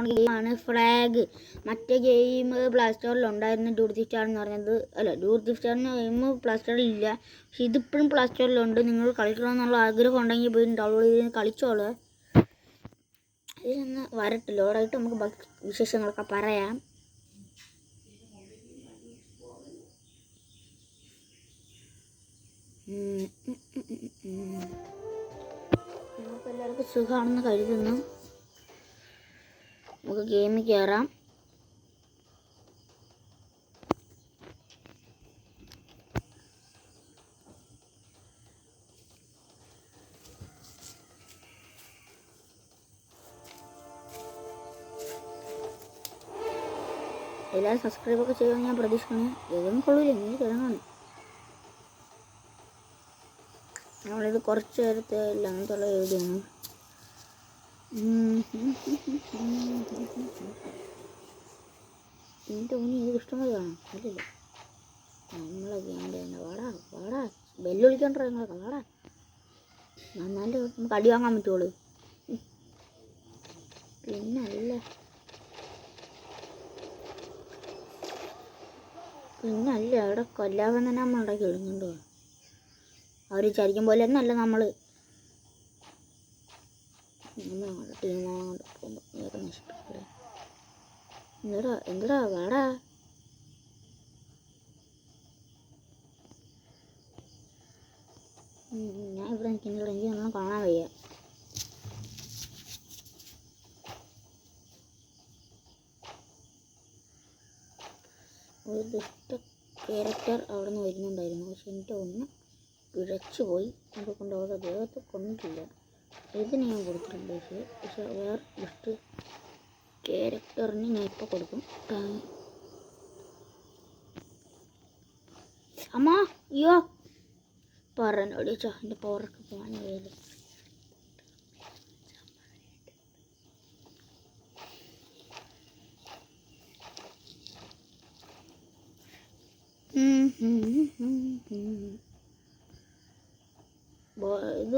ഗെയിമാണ് ഫ്ലാഗ്. മറ്റേ game play സ്റ്റോറിലുണ്ടായിരുന്നു, duty star എന്ന് പറഞ്ഞത്. അല്ല, ഡ്യൂട്ടി സ്റ്റാറിന് ഗെയിം പ്ലേ സ്റ്റോറിലില്ല, പക്ഷെ ഇതിപ്പോഴും പ്ലേ സ്റ്റോറിലുണ്ട്. നിങ്ങൾ കളിക്കണമെന്നുള്ള ആഗ്രഹം ഉണ്ടെങ്കിൽ പോയി ഡൗൺലോഡ് ചെയ്ത് കളിച്ചോളൂ. ഇതിലൊന്ന് വരട്ടെ, ലോഡായിട്ട് നമുക്ക് വിശേഷങ്ങളൊക്കെ പറയാം. നിങ്ങൾക്ക് എല്ലാവർക്കും സുഖമാണെന്ന് കരുതുന്നു. നമുക്ക് ഗെയിമിൽ കയറാം. എല്ലാവരും സബ്സ്ക്രൈബൊക്കെ ചെയ്യുമെന്ന് ഞാൻ പ്രതീക്ഷിക്കുന്നു. ഏതൊന്നും കൊള്ളില്ല, നീ കിടങ്ങാണ്. നമ്മളിത് കുറച്ച് നേരത്തെ ഇല്ല അങ്ങനത്തുള്ള എഴുതിയാണ്. എൻ്റെ മുന്നിൽ ഇത് ഇഷ്ടമായി കാണാം. അല്ലല്ലോ, നമ്മളെ ഗെയിമിൻ്റെ തന്നെ വാടാ ബെല്ല് വിളിക്കണ്ടോ നിങ്ങളൊക്കെ, വാടാ. നന്നായിട്ട് നമുക്ക് അടി വാങ്ങാൻ പറ്റുള്ളൂ. പിന്നല്ല അവിടെ കൊല്ലാവൻ തന്നെ നമ്മൾ ഉണ്ടാക്കി ഇടുന്നുണ്ടോ? അവർ വിചാരിക്കും പോലെ ഒന്നല്ല നമ്മൾ ടീമാണ്ട് പോകുമ്പോൾ നീയൊക്കെ നശിപ്പിക്കൂടെ? എന്താടാ വാടാ. ഞാൻ ഇവിടെ നിൽക്കുന്നില്ല, എനിക്ക് ഒന്നും കാണാൻ വയ്യ. ഒരു ദുഷ്ട ക്യാരക്ടർ അവിടെ നിന്ന് വരുന്നുണ്ടായിരുന്നു, പക്ഷെ എൻ്റെ ഒന്ന് പിഴച്ചു പോയി. അതുകൊണ്ട് അവിടെ ദേഹത്ത് കൊണ്ടില്ല. ഇതിന് ഞാൻ കൊടുത്തിട്ടുണ്ട്, പക്ഷെ വേറെ ദുഷ്ട ക്യാരക്ടറിന് ഞാൻ ഇപ്പോൾ കൊടുക്കും. അമ്മ അയ്യോ പറഞ്ഞോടിച്ചാ എൻ്റെ പവറൊക്കെ പോകാൻ കഴിയില്ല.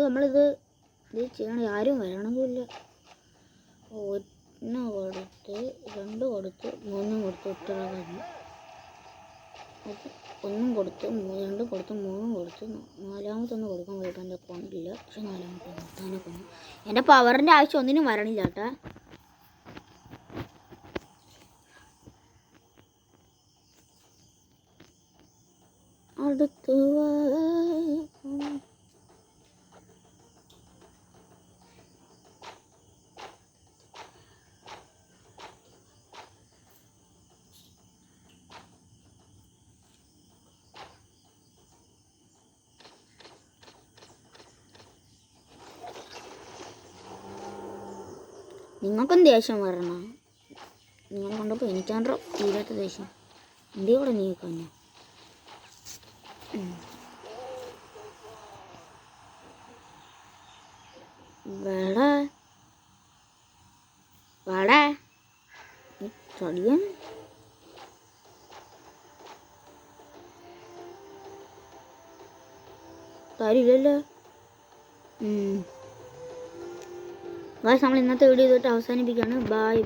നമ്മളിത് ചെയ്യണം, ആരും വരണമെന്നില്ല. 1 കൊടുത്ത് 2 കൊടുത്ത് 3 കൊടുത്ത് ഒറ്ററാകാതെ 1 കൊടുത്ത് 2 കൊടുത്ത് 3 കൊടുത്ത് 4ാമത്തൊന്ന് കൊടുക്കാൻ പോയിട്ട് എൻ്റെ അക്കൗണ്ടില്ല. പക്ഷെ 4ാമത്തെ നിർത്താനൊക്കെ വന്നു. എൻ്റെ പവറിൻ്റെ ആവശ്യം ഒന്നിനും വരണില്ല കേട്ടാ. അടുത്ത് നിങ്ങൾക്കും ദേഷ്യം വരണം. നിങ്ങളെ കൊണ്ടപ്പോൾ എനിക്കാണ്ടോ തീരാത്ത ദേഷ്യം. എൻ്റെ കൂടെ നീയൊക്കെ തന്നെ. വാടാ ചടിയൻ. തരില്ലല്ലോ. നമ്മൾ ഇന്നത്തെ വീഡിയോ തൊട്ട് അവസാനിപ്പിക്കുകയാണ്. ബൈ.